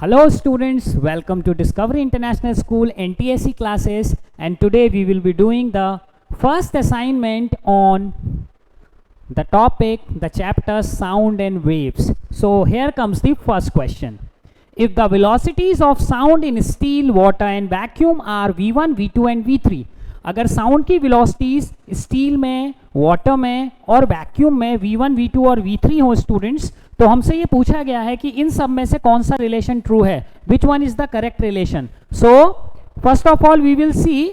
Hello students, welcome to Discovery International School NTSC classes, and today we will be doing the first assignment on the topic, the chapter sound and waves. So here comes the first question. If the velocities of sound in steel, water and vacuum are v1, v2 and v3, अगर sound की velocities steel में, water में और vacuum में v1, v2 और v3 हो students, तो हमसे ये पूछा गया है कि इन सब में से कौन सा रिलेशन ट्रू है, which one is the correct relation. So first of all we will see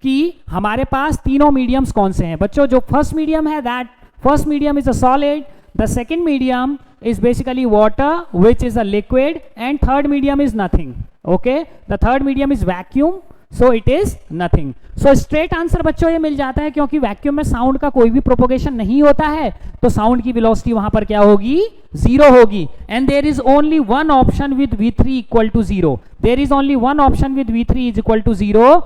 कि हमारे पास तीनों मीडियम्स कौन से हैं. बच्चों, जो फर्स्ट मीडियम है that first medium is a solid, the second medium is basically water which is a liquid, and third medium is nothing. Okay, the third medium is vacuum, so it is nothing. So straight answer बच्चों ये मिल जाता है, क्योंकि vacuum में sound का कोई भी propagation नहीं होता है तो साउंड की वेलोसिटी वहां पर क्या होगी, जीरो होगी. And there is only one option with v3 equal to zero. There is only one option with v3 is equal to zero.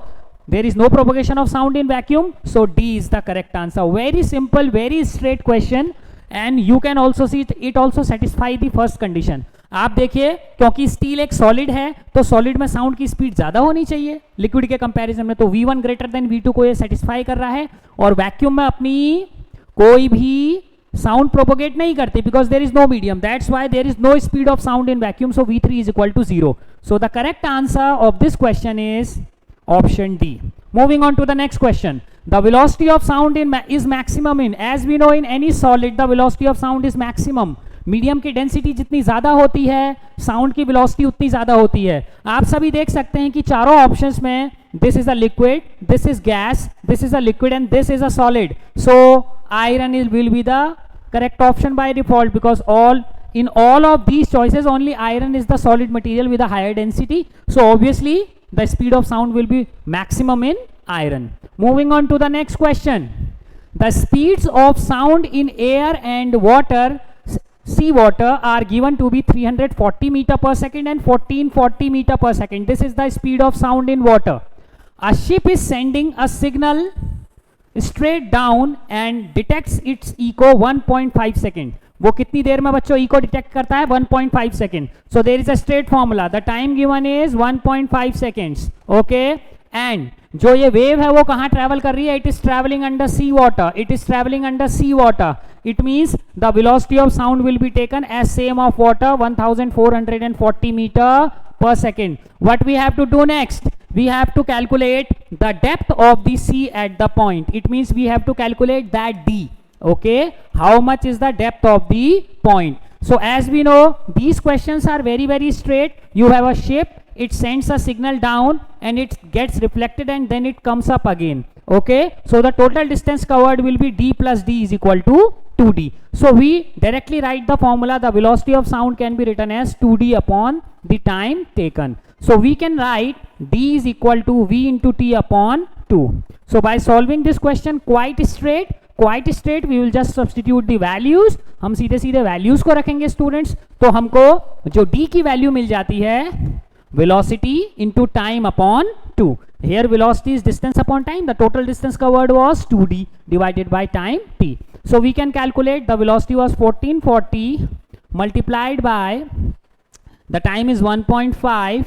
There is no propagation of sound in vacuum, so D is the correct answer. Very simple, very straight question, and you can also see it also satisfy the first condition. आप देखिए, क्योंकि steel एक solid है तो solid में sound की speed ज्यादा होनी चाहिए लिक्विड के कंपैरिजन में, तो v1 ग्रेटर देन v2 को ये सेटिस्फाई कर रहा है. और वैक्यूम में अपनी कोई भी साउंड प्रोपोगेट नहीं करती because there is no medium, that's why there is no speed of sound in vacuum, so v3 is equal to zero. So the correct answer of this question is option D. Moving on to the next question. The velocity of sound is maximum in, as we know in any solid the velocity of sound is maximum. Medium की density जितनी ज्यादा होती है sound की velocity उतनी ज्यादा होती है. आप सभी देख सकते हैं कि चारों ऑप्शंस में this is a liquid, this is gas, this is a liquid and this is a solid. So iron will be the correct option by default because in all of these choices only iron is the solid material with a higher density, so obviously the speed of sound will be maximum in iron. Moving on to the next question. The speeds of sound in air and water, sea water, are given to be 340 meter per second and 1440 meter per second. This is the speed of sound in water. A ship is sending a signal straight down and detects its echo 1.5 second. वो कितनी देर में बच्चों eco detect करता है, 1.5 second. So there is a straight formula, the time given is 1.5 seconds. Okay, and जो ये wave है वो कहाँ ट्रैवल कर रही है, it is travelling under sea water, it is travelling under sea water. It means the velocity of sound will be taken as same of water, 1440 metre per second. What we have to do next? We have to calculate the depth of the sea at the point. It means we have to calculate that D. Okay, how much is the depth of the point? So as we know, these questions are very straight. You have a ship, it sends a signal down and it gets reflected and then it comes up again. Okay, so the total distance covered will be D plus D is equal to 2D. So we directly write the formula. The velocity of sound can be written as 2D upon the time taken. So we can write D is equal to V into T upon 2. So by solving this question quite straight we will just substitute the values. हम सीधे सीधे values को रखेंगे students, तो हमको जो D की value मिल जाती है velocity into time upon 2. Here velocity is distance upon time. The total distance covered was 2D divided by time t. So we can calculate the velocity was 1440 multiplied by the time is 1.5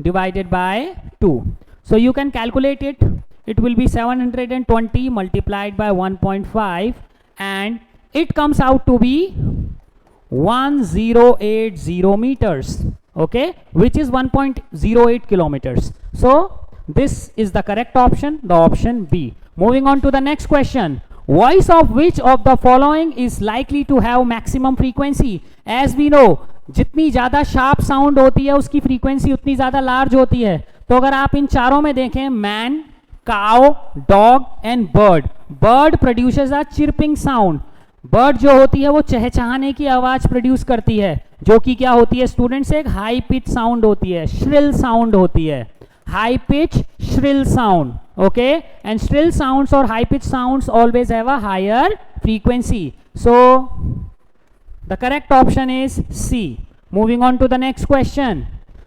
divided by 2. So you can calculate it. It will be 720 multiplied by 1.5 and it comes out to be 1080 meters. Okay, which is 1.08 kilometers. So this is the correct option, the option B. Moving on to the next question. Voice of which of the following is likely to have maximum frequency? As we know, जितनी ज्यादा sharp sound होती है उसकी frequency उतनी ज्यादा large होती है. तो अगर आप इन चारों में देखें, man, cow, dog and bird. Bird produces a chirping sound. Bird जो होती है वो चहचहाने की आवाज प्रोड्यूस करती है, जो कि क्या होती है स्टूडेंट्स, एक हाई पिच साउंड होती है, श्रिल साउंड होती है, high pitch shrill sound. Okay, and shrill sounds और high pitch sounds always have a higher frequency. So the correct option is C. Moving on to the next question.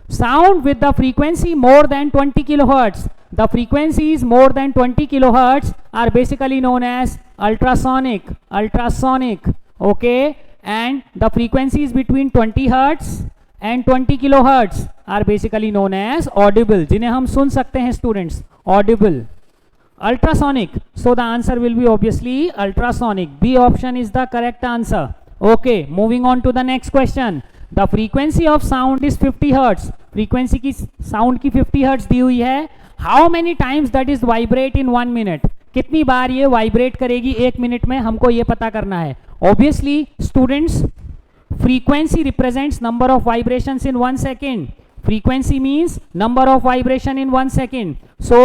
Sound with the frequency more than 20 kilohertz. The frequencies more than 20 kilohertz are basically known as ultrasonic. Ultrasonic. Okay, and the frequencies between 20 hertz and 20 kilohertz are basically known as audible, जिन्हें हम सुन सकते हैं students, audible. Ultrasonic, so the answer will be obviously ultrasonic. B option is the correct answer. Okay, moving on to the next question. The frequency of sound is 50 hertz. Frequency की sound की 50 hertz दी हुई है. How many times that is vibrate in 1 minute? कितनी बार ये vibrate करेगी 1 minute में, हमको ये पता करना है. Obviously students, frequency represents number of vibrations in 1 second. Frequency means number of vibration in 1 second. So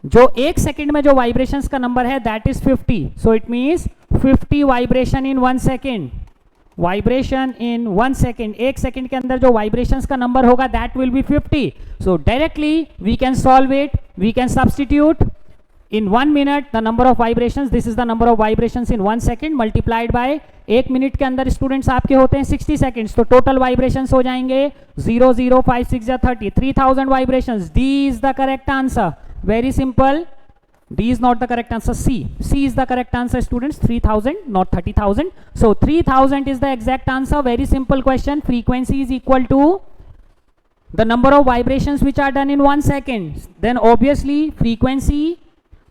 जो 1 सेकेंड में जो वाइब्रेशंस का नंबर है that is 50. So it means 50 vibration in 1 second. Vibration in 1 second, 1 second के अंदर जो vibrations का number होगा that will be 50. So directly we can solve it, we can substitute in 1 minute the number of vibrations, this is the number of vibrations in 1 second multiplied by 1 minute के अंदर students आपके होते हैं 60 seconds, तो total vibrations हो जाएंगे 0 0 5 6 या 30, 3000 vibrations. D is the correct answer. Very simple. D is not the correct answer. C is the correct answer students. 3000 not 30,000. So 3000 is the exact answer. Very simple question. Frequency is equal to the number of vibrations which are done in 1 second. Then obviously frequency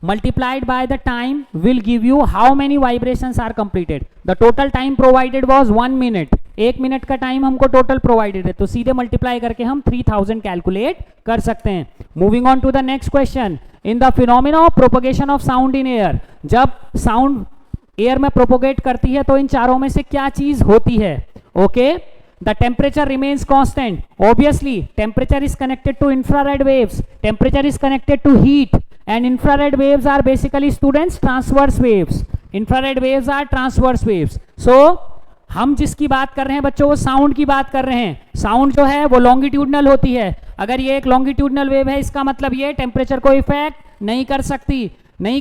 multiplied by the time will give you how many vibrations are completed. The total time provided was 1 minute. 1 minute का time हमको total provided है, तो सीधे multiply करके हम 3000 calculate कर सकते हैं. Moving on to the next question. In the phenomena of propagation of sound in air, जब साउंड एयर में प्रोपोगेट करती है तो इन चारों में से क्या चीज होती है? Okay, the temperature remains constant. Obviously temperature is connected to infrared waves, temperature is connected to heat, and infrared waves are basically students transverse waves. Infrared waves are transverse waves. So हम जिसकी बात कर रहे हैं बच्चों वो sound की बात कर रहे हैं. साउंड जो है वो लॉन्गिट्यूडनल होती है. अगर ये एक लॉन्गिट्यूडनल वेव है इसका मतलब ये टेम्परेचर को इफेक्ट नहीं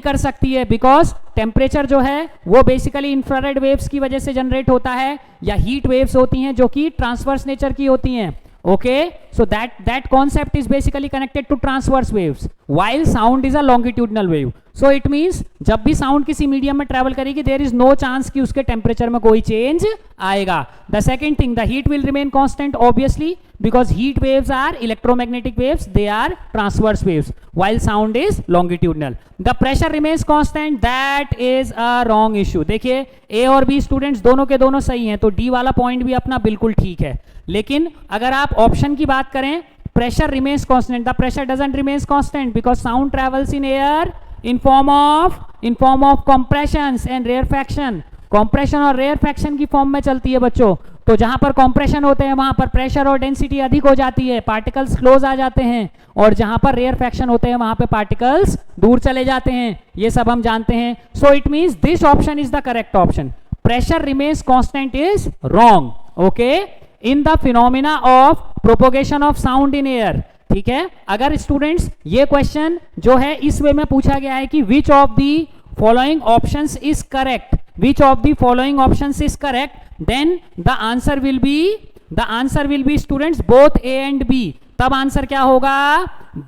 कर सकती है बिकॉज टेम्परेचर जो है वो बेसिकली इंफ्रारेड वेव्स की वजह से जनरेट होता है या हीट वेव्स होती हैं जो कि ट्रांसवर्स नेचर की होती हैं. Okay, so that concept is basically connected to transverse waves while sound is a longitudinal wave. So it means जब भी साउंड किसी मीडियम में ट्रेवल करेगी देयर इज नो चांस कि उसके टेम्परेचर में कोई चेंज आएगा. The second thing, the heat will remain constant obviously because heat waves are electromagnetic waves, they are transverse waves while sound is longitudinal. The pressure remains constant, that is a wrong issue. देखिए A और B students दोनों के दोनों सही हैं, तो D वाला point भी अपना बिल्कुल ठीक है. लेकिन अगर आप ऑप्शन की बात करें pressure remains constant, the pressure doesn't remains constant because sound travels in air in form of compressions and rarefaction. Compression और रेयरफैक्शन की फॉर्म में चलती है बच्चों. तो जहां पर कॉम्प्रेशन होते हैं वहां पर प्रेशर और डेंसिटी अधिक हो जाती है, पार्टिकल्स क्लोज आ जाते हैं, और जहां पर रेयरफैक्शन होते हैं वहां पे पार्टिकल्स दूर चले जाते हैं. ये सब हम जानते हैं. सो it means this option is the correct option. Pressure remains constant is wrong. Okay, in the phenomena of propagation of sound in air. ठीक है, अगर स्टूडेंट्स ये क्वेश्चन जो है इस वे में पूछा गया है कि which of the following options is correct, which of the following options is correct, then the answer will be students both A and B. तब आंसर क्या होगा?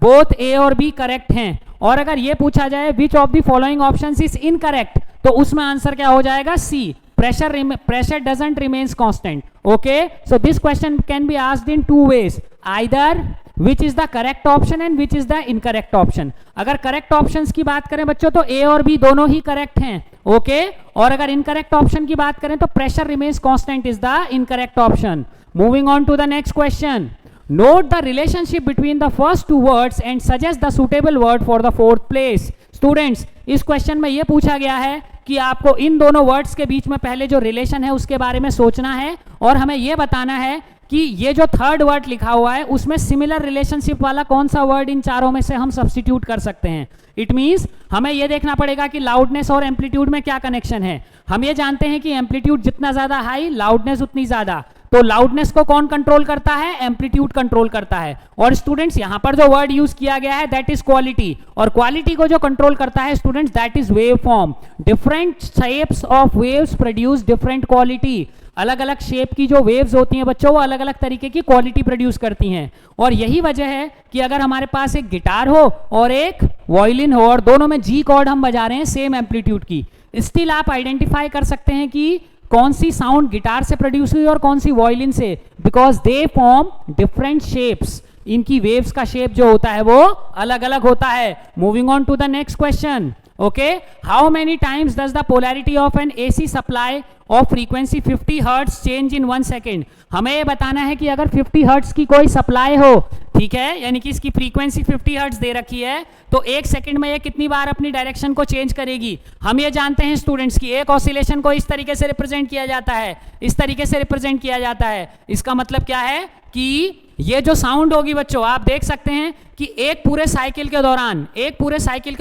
both A और B करेक्ट हैं. और अगर ये पूछा जाए which of the following options is incorrect, तो उसमें आंसर क्या हो जाएगा? C. pressure doesn't remains constant. Okay, so this question can be asked in two ways, either which is the correct option and which is the incorrect option. अगर correct options की बात करें बच्चों तो A और B दोनों ही correct हैं. Okay, और अगर incorrect option की बात करें तो pressure remains constant is the incorrect option. Moving on to the next question. Note the relationship between the first two words and suggest the suitable word for the fourth place. Students, इस question में ये पूछा गया है कि आपको इन दोनों words के बीच में पहले जो रिलेशन है उसके बारे में सोचना है और हमें यह बताना है कि ये जो थर्ड वर्ड लिखा हुआ है उसमें सिमिलर रिलेशनशिप वाला कौन सा वर्ड इन चारों में से हम सब्स्टिट्यूट कर सकते हैं. इट मींस हमें यह देखना पड़ेगा कि लाउडनेस और एम्पलीट्यूड में क्या कनेक्शन है. हम ये जानते हैं कि एम्पलीट्यूड जितना ज्यादा हाई लाउडनेस उतनी ज्यादा. तो लाउडनेस को कौन कंट्रोल करता है? एम्पलीट्यूड कंट्रोल करता है. और स्टूडेंट्स यहां पर जो वर्ड यूज किया गया है दैट इज क्वालिटी, और क्वालिटी को जो कंट्रोल करता है students that is wave form. Different shapes of waves produce different quality. अलग अलग शेप की जो वेव्स होती हैं बच्चों वो अलग अलग तरीके की क्वालिटी प्रोड्यूस करती हैं. और यही वजह है कि अगर हमारे पास एक गिटार हो और एक वायलिन हो और दोनों में जी कॉर्ड हम बजा रहे हैं सेम एम्पलीट्यूड की, स्टिल आप आइडेंटिफाई कर सकते हैं कि कौन सी साउंड गिटार से प्रोड्यूस हुई और कौन सी वायलिन से, because they form different shapes, इनकी वेव्स का शेप जो होता है वो अलग अलग होता है. Moving on to the next question. Okay, how many times does the polarity of an AC supply of frequency 50 hertz change in 1 second? हमें ये बताना है कि अगर 50 हर्ट्ज की कोई सप्लाई हो, ठीक है, यानी कि इसकी फ्रीक्वेंसी 50 हर्ट्ज दे रखी है, तो एक सेकंड में ये कितनी बार अपनी डायरेक्शन को चेंज करेगी. हम ये जानते हैं स्टूडेंट्स की एक ऑसिलेशन को इस तरीके से रिप्रेजेंट किया जाता है, इस तरीके से रिप्रेजेंट किया जाता है. इसका मतलब क्या है कि ये जो साउंड होगी बच्चों, आप देख सकते हैं कि एक पूरे साइकिल के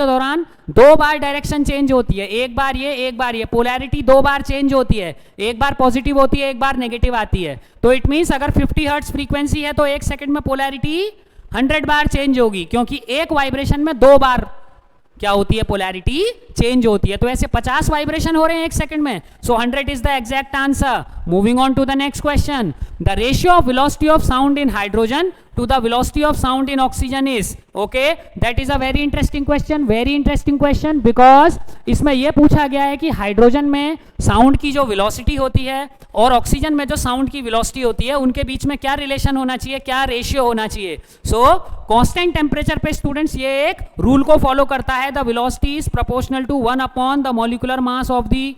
दौरान 2 बार डायरेक्शन चेंज होती है. एक बार ये पोलैरिटी 2 बार चेंज होती है, एक बार पॉजिटिव होती है, एक बार नेगेटिव आती है. तो इट मींस अगर 50 हर्ट्ज फ्रीक्वेंसी है तो एक सेकंड में पोलैरिटी 100 बार चेंज होगी, क्योंकि एक वाइब्रेशन में 2 बार क्या होती है, पोलैरिटी चेंज होती है. तो ऐसे 50 वाइब्रेशन हो रहे हैं एक सेकंड में. So 100 is the exact answer. Moving on to the next question. The ratio of velocity of sound in hydrogen to the velocity of sound in oxygen is, okay, that is a very interesting question because इसमें यह पूछा गया है कि hydrogen में sound की जो velocity होती है और ऑक्सीजन में जो साउंड की वेलोसिटी होती है, उनके बीच में क्या रिलेशन होना चाहिए, क्या रेशियो होना चाहिए. सो कांस्टेंट टेम्परेचर पे स्टूडेंट्स ये एक रूल को फॉलो करता है. The velocity is proportional to 1 upon the molecular mass of the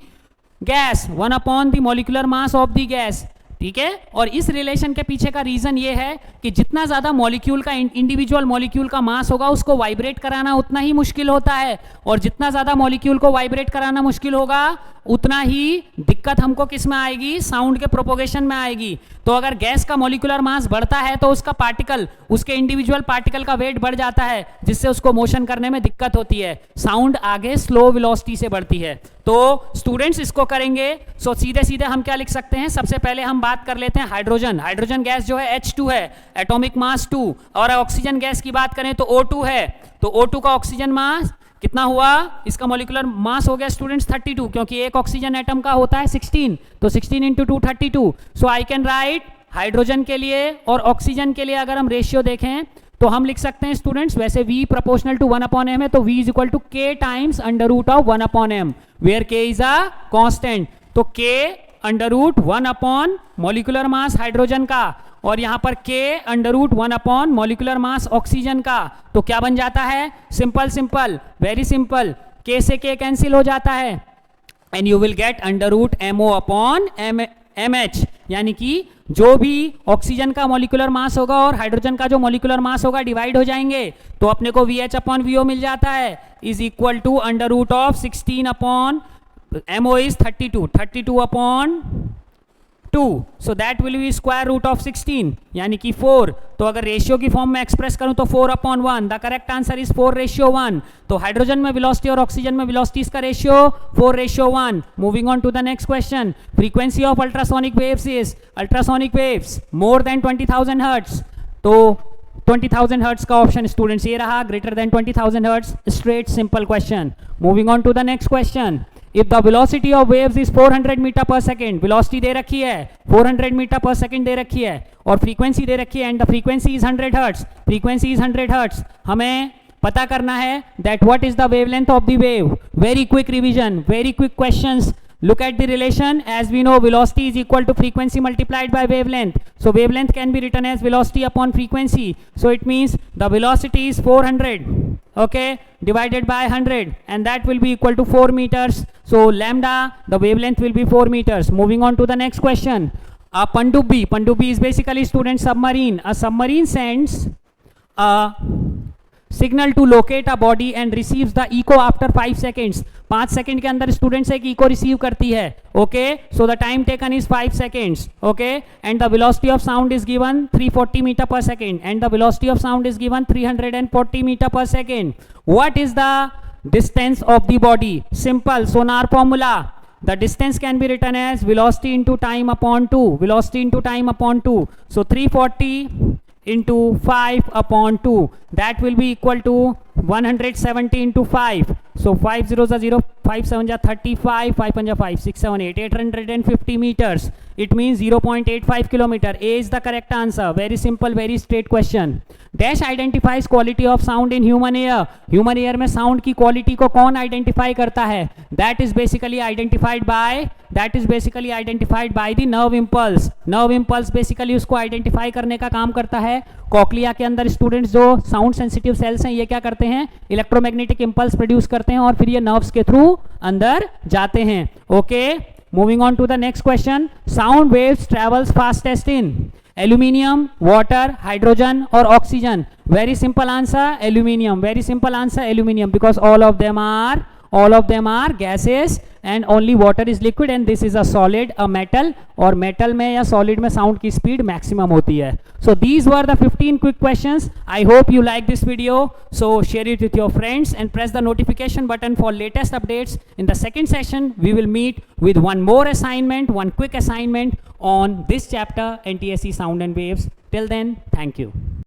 gas, 1 upon the molecular mass of the gas. ठीक है, और इस रिलेशन के पीछे का रीजन ये है कि जितना ज्यादा मॉलिक्यूल का इंडिविजुअल मॉलिक्यूल का मास होगा, उसको वाइब्रेट कराना उतना ही मुश्किल होता है, और जितना ज्यादा मॉलिक्यूल को वाइब्रेट कराना मुश्किल होगा उतना ही दिक्कत हमको किस में आएगी, साउंड के प्रोपोगेशन में आएगी. तो अगर गैस का मॉलिक्यूलर मास बढ़ता है तो उसका पार्टिकल, उसके इंडिविजुअल पार्टिकल का वेट बढ़ जाता है, जिससे उसको मोशन करने में दिक्कत होती है. साउंड आगे स्लो वेलोसिटी से बढ़ती है. तो स्टूडेंट्स इसको करेंगे. सो सीधे सीधे हम क्या लिख सकते हैं, सबसे पहले हम बात कर लेते हैं हाइड्रोजन गैस जो है H2 है, एटॉमिक मास 2, और ऑक्सीजन गैस की बात करें तो O2 है. तो O2 का ऑक्सीजन मास कितना हुआ, इसका मॉलिक्यूलर मास हो गया स्टूडेंट्स 32, क्योंकि एक ऑक्सीजन एटम का होता है 16, तो 16 into 2 32. So I can write hydrogen के लिए और ऑक्सीजन के लिए अगर हम रेशियो देखें तो हम लिख सकते हैं स्टूडेंट्स, वैसे V proportional to 1 upon m है, तो V is equal to K times under root of 1 upon m, where K is a constant. तो K under root 1 upon molecular mass hydrogen का, और यहां पर K under root 1 upon molecular mass oxygen का. तो क्या बन जाता है, सिंपल, वेरी सिंपल, K से K कैंसिल हो जाता है, and you will get under root MO upon MH, यानी कि जो भी ऑक्सीजन का मॉलिक्यूलर मास होगा और हाइड्रोजन का जो मॉलिक्यूलर मास होगा डिवाइड हो जाएंगे, तो अपने को VH अपॉन VO मिल जाता है, is equal to under root of 16 upon MO is 32 upon 2, so that will be square root of 16, यानी कि 4. तो अगर रेशियो की फॉर्म में एक्सप्रेस करूं तो 4 upon 1, the correct answer is 4:1. तो हाइड्रोजन में वेलोसिटी और ऑक्सीजन में वेलोसिटी का ratio 4:1. Moving on to the next question. Frequency of ultrasonic waves is, ultrasonic waves more than 20,000 hertz. तो 20,000 हर्ट्ज का ऑप्शन स्टूडेंट्स ये रहा, greater than 20,000 hertz. Straight simple question. Moving on to the next question. If the velocity of waves is 400 metre per second, velocity दे रखी है 400 metre per second दे रखी है, और फ्रीक्वेंसी दे रखी है, and the frequency is 100 hertz, frequency is 100 hertz. हमें पता करना है that what is the wavelength of the wave. Very quick revision, very quick questions. Look at the relation. As we know, velocity is equal to frequency multiplied by wavelength. So wavelength can be written as velocity upon frequency. So it means the velocity is 400, okay, divided by 100, and that will be equal to 4 meters. So lambda, the wavelength will be 4 meters. Moving on to the next question. A Pandubbi is basically, student, submarine. A submarine sends a signal to locate a body and receives the echo after 5 seconds. 5 second के अंदर student से एक echo receive करती है. Okay, so the time taken is 5 seconds. Okay, and the velocity of sound is given 340 metre per second, and the velocity of sound is given 340 metre per second. What is the distance of the body? Simple sonar formula. The distance can be written as velocity into time upon 2. Velocity into time upon 2. So 340 into 5 upon 2. That will be equal to 170 into 5. So 5 zeros are 0, 5 7 are 35, 5 5 5, 6 7 8, 850 meters. It means 0.85 kilometer. A is the correct answer. Very simple, very straight question. Dash identifies quality of sound in human ear. Human ear में sound की quality को कौन identify करता है? That is basically identified by the nerve impulse. Nerve impulse basically उसको identify करने का काम करता है. कॉक्लिया के अंदर स्टूडेंट्स जो साउंड सेंसिटिव सेल्स हैं, ये क्या करते हैं? इलेक्ट्रोमैग्नेटिक इंपल्स प्रोड्यूस करते हैं और फिर ये नर्व्स के थ्रू अंदर जाते हैं. Okay, moving on to the next question. Sound waves travels fastest in aluminium, water, hydrogen और oxygen. Very simple answer aluminium. Very simple answer aluminium, because all of them are gases and only water is liquid and this is a solid, a metal. और metal में या solid में sound की speed maximum होती है. So these were the 15 quick questions. I hope you like this video. So share it with your friends and press the notification button for latest updates. In the second session, we will meet with one more assignment, one quick assignment on this chapter, NTSC Sound and Waves. Till then, thank you.